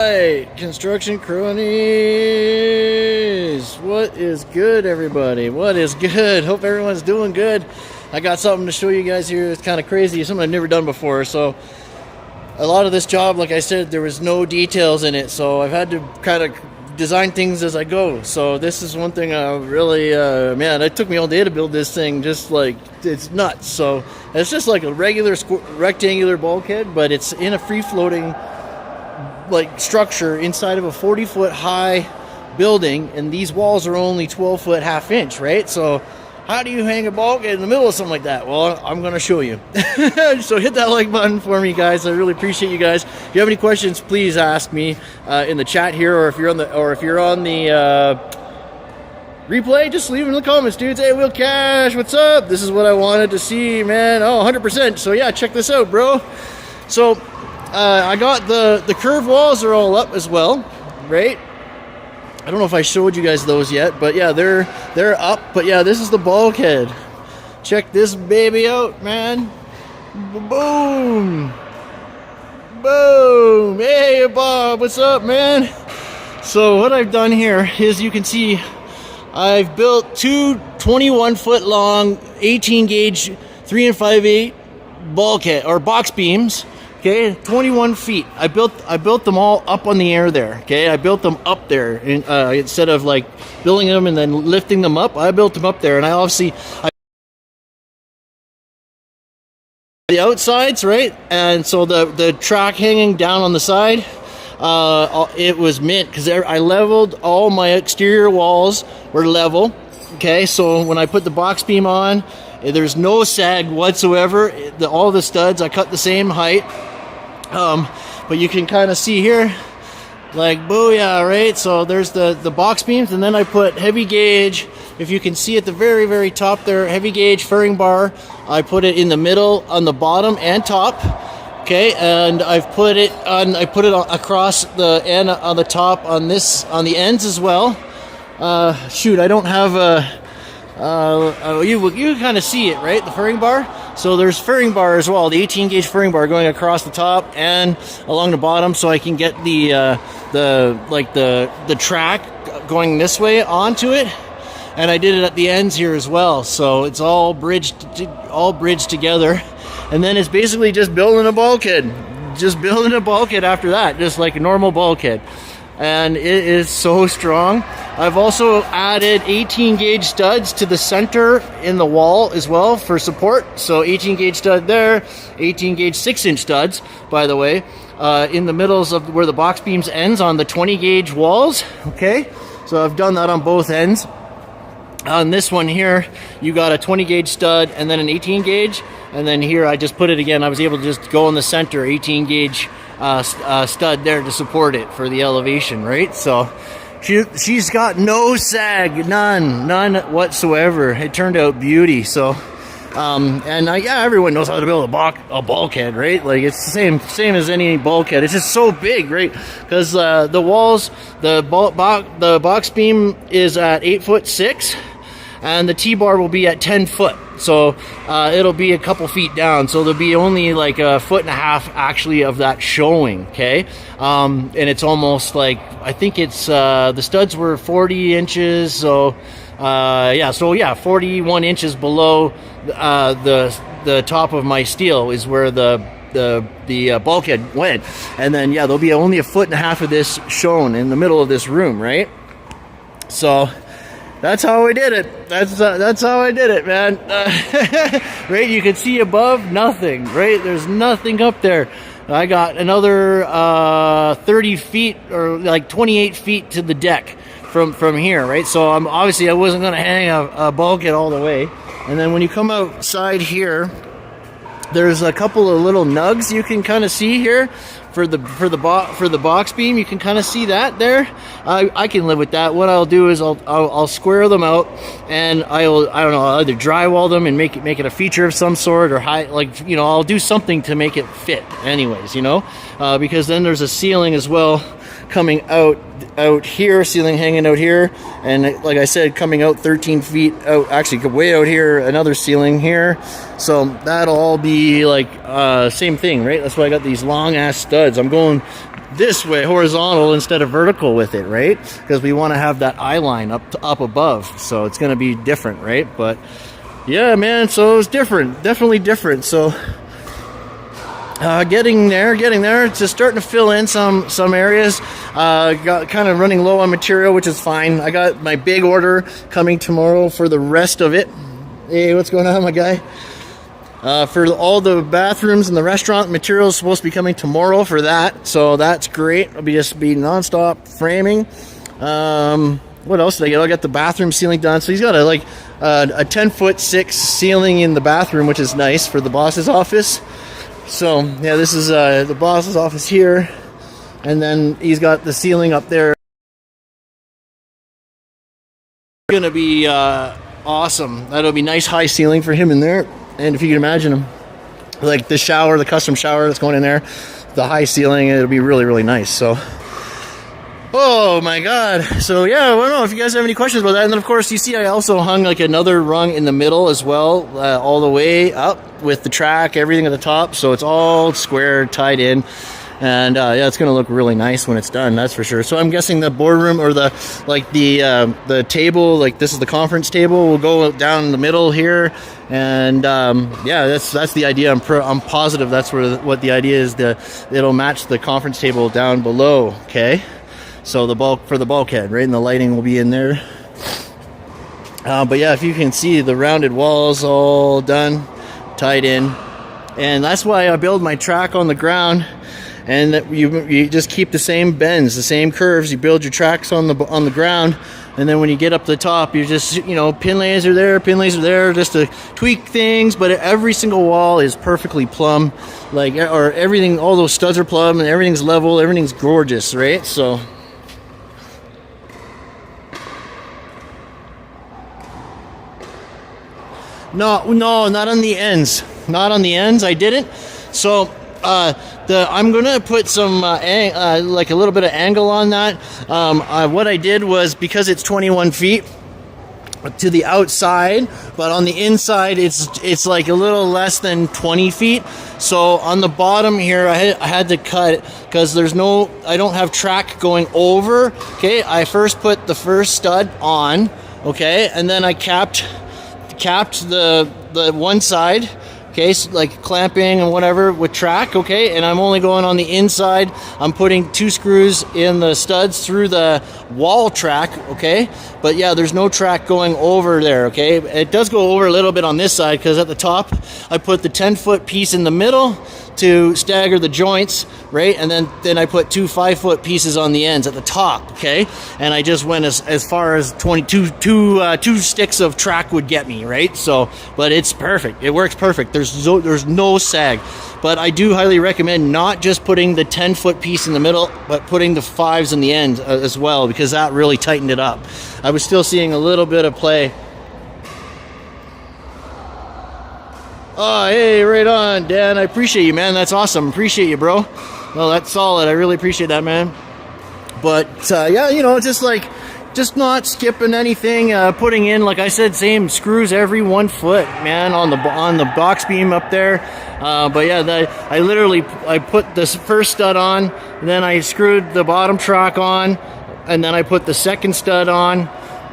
Hey, construction cronies! What is good, everybody? What is good? Hope everyone's doing good. I got something to show you guys here. It's kind of crazy, something I've never done before. So a lot of this job, like I said, there was no details in it, so I've had to kind of design things as I go. So this is one thing I really, man, it took me all day to build this thing. Just like, it's nuts. So it's just like a regular rectangular bulkhead, but it's in a free-floating like structure inside of a 40-foot high building, and these walls are only 12-foot half-inch, right? So how do you hang a bulkhead in the middle of something like that? Well, I'm going to show you. So hit that like button for me, guys. I really appreciate you guys. If you have any questions, please ask me in the chat here, or if you're on the replay, just leave them in the comments, dudes. Hey, Will Cash, what's up? This is what I wanted to see, man. Oh, 100%. So yeah, check this out, bro. So I got the curved walls are all up as well, right? I don't know if I showed you guys those yet, but yeah, they're up. But yeah, this is the bulkhead. Check this baby out, man. Boom. Boom. Hey, Bob, what's up, man? So what I've done here is, you can see I've built two 21-foot long 18 gauge 3 5/8 bulkhead or box beams. Okay, 21 feet. I built them all up on the air there. Okay, I built them up there, and instead of like building them and then lifting them up, I built them up there. And I the outsides, right? And so the track hanging down on the side, it was mint because I leveled all my exterior walls were level. Okay, so when I put the box beam on, there's no sag whatsoever. All the studs, I cut the same height. But you can kind of see here, like, booyah, right? So there's the box beams, and then I put heavy gauge. If you can see at the very, very top there, heavy gauge furring bar. I put it in the middle, on the bottom and top. Okay, and I put it across the end, on the top, on the ends as well. Shoot, I don't have you can kind of see it, right? The furring bar. So there's furring bar as well, the 18 gauge furring bar going across the top and along the bottom, so I can get the track going this way onto it. And I did it at the ends here as well, so it's all bridged together. And then it's basically just building a bulkhead. Just building a bulkhead after that, just like a normal bulkhead. And it is so strong. I've also added 18 gauge studs to the center in the wall as well for support. So 18 gauge stud there, 18 gauge 6-inch studs, by the way, in the middles of where the box beams ends on the 20 gauge walls. Okay, so I've done that on both ends. On this one here, you got a 20 gauge stud and then an 18 gauge. And then here I just put it again. I was able to just go in the center, 18 gauge stud there to support it for the elevation, right? So she's got no sag, none whatsoever. It turned out beauty. So yeah, everyone knows how to build a bulkhead, right? Like, it's the same as any bulkhead. It's just so big, right? Because the walls, the box beam is at 8'6", and the T-bar will be at 10 foot. So it'll be a couple feet down. So there'll be only like 1.5 foot actually of that showing, okay? And it's almost like, I think it's, the studs were 40 inches. So yeah, 41 inches below the top of my steel is where the bulkhead went. And then, yeah, there'll be only 1.5 foot of this shown in the middle of this room, right? So that's how I did it. That's how I did it, man. Right, you can see above, nothing, right? There's nothing up there. I got another 30 feet or like 28 feet to the deck from here, right? So I wasn't going to hang a bulkhead all the way. And then when you come outside here, there's a couple of little nugs you can kind of see here for the box beam. You can kind of see that there. I can live with that. What I'll do is I'll square them out, and I'll either drywall them and make it a feature of some sort, or I'll do something to make it fit anyways, because then there's a ceiling as well coming out here, ceiling hanging out here, and like I said, coming out 13 feet out, actually way out here, another ceiling here. So that'll all be like same thing, right? That's why I got these long ass studs. I'm going this way, horizontal instead of vertical with it, right? Because we want to have that eye line up above, so it's going to be different, right? But yeah, man, so it's different, definitely different. So getting there, it's just starting to fill in some areas. Got kind of running low on material, which is fine. I got my big order coming tomorrow for the rest of it. Hey, what's going on, my guy? For all the bathrooms and the restaurant, material is supposed to be coming tomorrow for that, so that's great. It'll just be non-stop framing. What else did I get? I got the bathroom ceiling done. So he's got a 10'6" ceiling in the bathroom, which is nice for the boss's office. So yeah, this is the boss's office here, and then he's got the ceiling up there. Gonna be awesome. That'll be nice high ceiling for him in there. And if you can imagine him, like the shower, the custom shower that's going in there, the high ceiling, it'll be really, really nice. So, oh my God. So yeah, I don't know if you guys have any questions about that. And then of course, you see I also hung like another rung in the middle as well, all the way up with the track, everything at the top. So it's all square, tied in. And yeah, it's gonna look really nice when it's done, that's for sure. So I'm guessing the boardroom or the table, like this is the conference table, will go down in the middle here. And yeah, that's the idea. I'm positive that's what the idea is. It'll match the conference table down below. Okay, so the bulkhead, right, and the lighting will be in there. But yeah, if you can see the rounded walls all done, tied in, and that's why I build my track on the ground. And that you just keep the same bends, the same curves. You build your tracks on the ground, and then when you get up to the top, you just, you know, pin laser there, just to tweak things. But every single wall is perfectly plumb, like, or everything. All those studs are plumb, and everything's level. Everything's gorgeous, right? So. No, not on the ends. Not on the ends. I didn't. So. I'm gonna put some like a little bit of angle on that. What I did was, because it's 21 feet to the outside, but on the inside it's like a little less than 20 feet. So on the bottom here, I had to cut because I don't have track going over. Okay, I first put the first stud on. Okay, and then I capped the one side. Okay, so like clamping and whatever with track, okay, and I'm only going on the inside. I'm putting 2 screws in the studs through the wall track, okay, but yeah, there's no track going over there, okay. It does go over a little bit on this side because at the top I put the 10-foot piece in the middle to stagger the joints, right, and then I put 2 5-foot pieces on the ends at the top, okay, and I just went as far as 2 sticks of track would get me, right. So, but it's perfect, it works perfect. There's no sag, but I do highly recommend not just putting the 10-foot piece in the middle, but putting the 5s in the end as well, because that really tightened it up. I was still seeing a little bit of play. Oh, hey, right on, Dan. I appreciate you, man. That's awesome. Appreciate you, bro. Well, that's solid. I really appreciate that, man. But yeah, you know, just not skipping anything, putting in, like I said, same screws every 1 foot, man, on the box beam up there. But yeah, I put this first stud on, and then I screwed the bottom track on, and then I put the second stud on,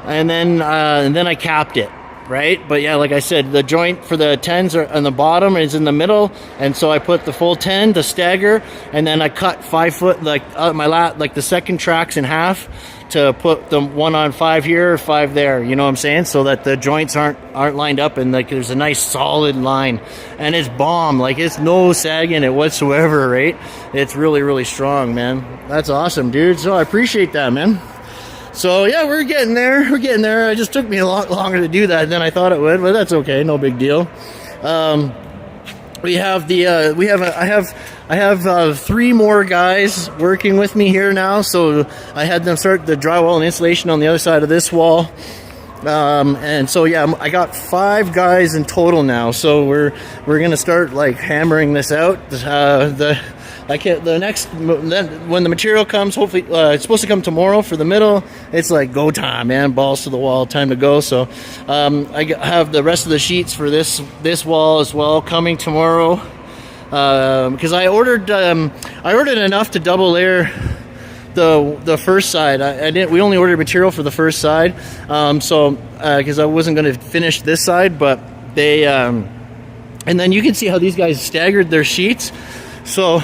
and then I capped it. Right, but yeah, like I said, the joint for the 10s on the bottom is in the middle, and so I put the full 10 to stagger, and then I cut 5 foot, like like the second tracks in half to put the 1 on 5 here, 5 there. You know what I'm saying? So that the joints aren't lined up, and like there's a nice solid line, and it's bomb. Like it's no sag in it whatsoever. Right? It's really, really strong, man. That's awesome, dude. So I appreciate that, man. So yeah, we're getting there. It just took me a lot longer to do that than I thought it would, but that's okay. No big deal. I have 3 more guys working with me here now. So I had them start the drywall and insulation on the other side of this wall. And so yeah, I got 5 guys in total now. So we're gonna start like hammering this out. When the material comes, hopefully it's supposed to come tomorrow for the middle. It's like go time, man, balls to the wall, time to go. So I have the rest of the sheets for this wall as well coming tomorrow. because I ordered enough to double layer the first side. We only ordered material for the first side, because I wasn't going to finish this side, but they and then you can see how these guys staggered their sheets, so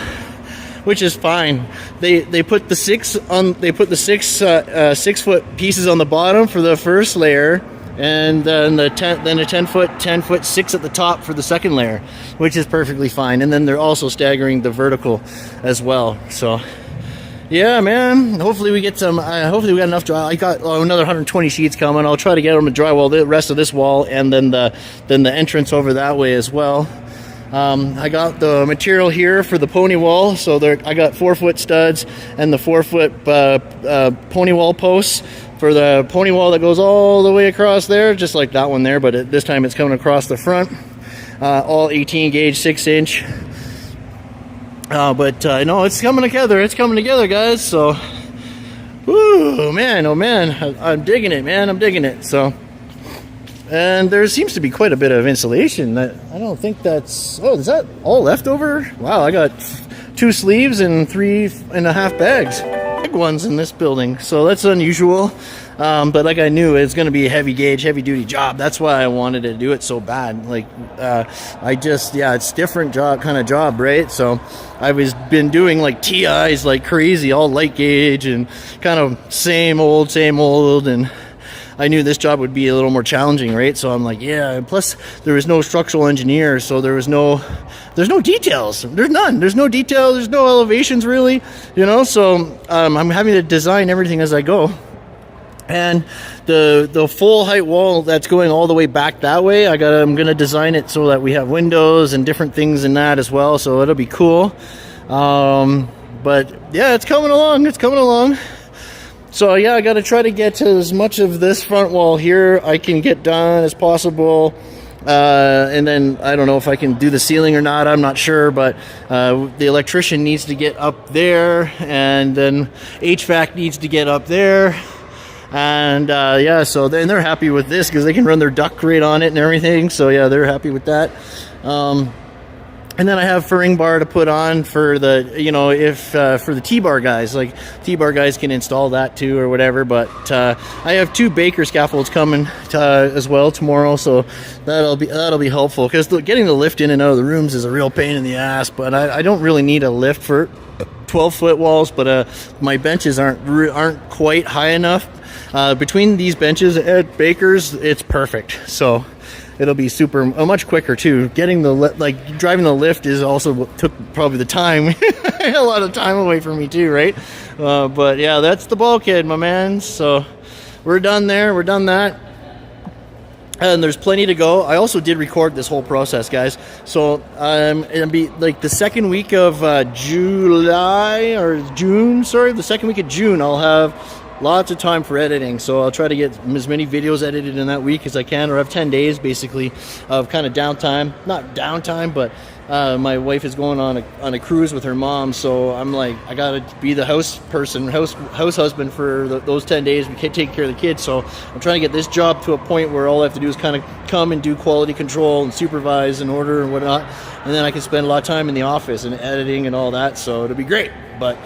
which is fine. They put the 6 6-foot pieces on the bottom for the first layer, and then a 10 foot 6 at the top for the second layer, which is perfectly fine. And then they're also staggering the vertical as well. So yeah, man, hopefully we get some, hopefully we got enough dry. I got another 120 sheets coming. I'll try to get them to drywall the rest of this wall, and then the entrance over that way as well. I got the material here for the pony wall, so I got 4-foot studs and the 4-foot pony wall posts for the pony wall that goes all the way across there, just like that one there, but this time it's coming across the front, all 18 gauge 6-inch. But no, it's coming together, guys. So, whoo, man, oh man, I'm digging it, man. I'm digging it. So, and there seems to be quite a bit of insulation. I don't think that's. Oh, is that all leftover? Wow, I got 2 sleeves and 3.5 bags. Big ones in this building, so that's unusual. But like I knew, it's going to be a heavy gauge, heavy duty job. That's why I wanted to do it so bad. Like, it's different kind of job, right? So I was been doing like TIs like crazy, all light gauge and kind of same old, and I knew this job would be a little more challenging, right? So I'm like, yeah. And plus, there was no structural engineer, so there's no details. There's none. There's no detail. There's no elevations, really. So I'm having to design everything as I go. And the full height wall that's going all the way back that way, I'm gonna design it so that we have windows and different things in that as well. So it'll be cool. But yeah, it's coming along. It's coming along. So yeah, I got to try to get to as much of this front wall here I can get done as possible. And then I don't know if I can do the ceiling or not. I'm not sure, but the electrician needs to get up there, and then HVAC needs to get up there. And yeah, so then they're happy with this because they can run their duct right on it and everything. So yeah, they're happy with that. And then I have furring bar to put on for the, for the T-bar guys. Like, T-bar guys can install that too or whatever. But I have 2 Baker scaffolds coming as well tomorrow, so that'll be helpful. Because getting the lift in and out of the rooms is a real pain in the ass. But I don't really need a lift for 12-foot walls. But my benches aren't quite high enough. Between these benches at Baker's, it's perfect. So it'll be much quicker too. Getting driving the lift is also what took probably the time, a lot of time away from me too, right? But yeah, that's the bulkhead, my man. So we're done there. We're done that. And there's plenty to go. I also did record this whole process, guys. So it'll be like the second week of June. The second week of June, I'll have lots of time for editing, so I'll try to get as many videos edited in that week as I can, or I have 10 days basically of kind of downtime. Not downtime, but my wife is going on a cruise with her mom, so I'm like, I gotta be the house husband for those 10 days. We can't take care of the kids, so I'm trying to get this job to a point where all I have to do is kind of come and do quality control and supervise and order and whatnot, and then I can spend a lot of time in the office and editing and all that, so it'll be great. But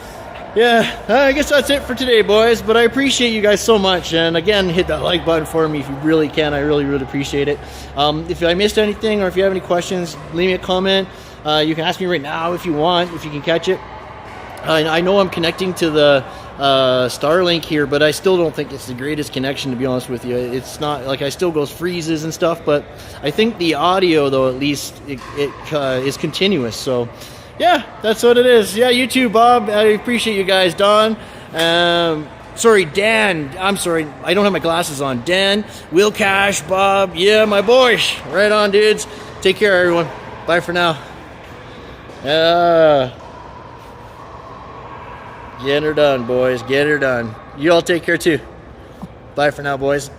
yeah, I guess that's it for today, boys. But I appreciate you guys so much. And again, hit that like button for me if you really can. I really, really appreciate it. If I missed anything or if you have any questions, leave me a comment. You can ask me right now if you want, if you can catch it. I know I'm connecting to the Starlink here, but I still don't think it's the greatest connection, to be honest with you. It's not, like, I still goes freezes and stuff, but I think the audio, though, at least, it is continuous. So yeah, that's what it is. Yeah, you too, Bob. I appreciate you guys. Don. Sorry, Dan. I'm sorry. I don't have my glasses on. Dan, Will Cash, Bob. Yeah, my boys. Right on, dudes. Take care, everyone. Bye for now. Get her done, boys. Get her done. You all take care, too. Bye for now, boys.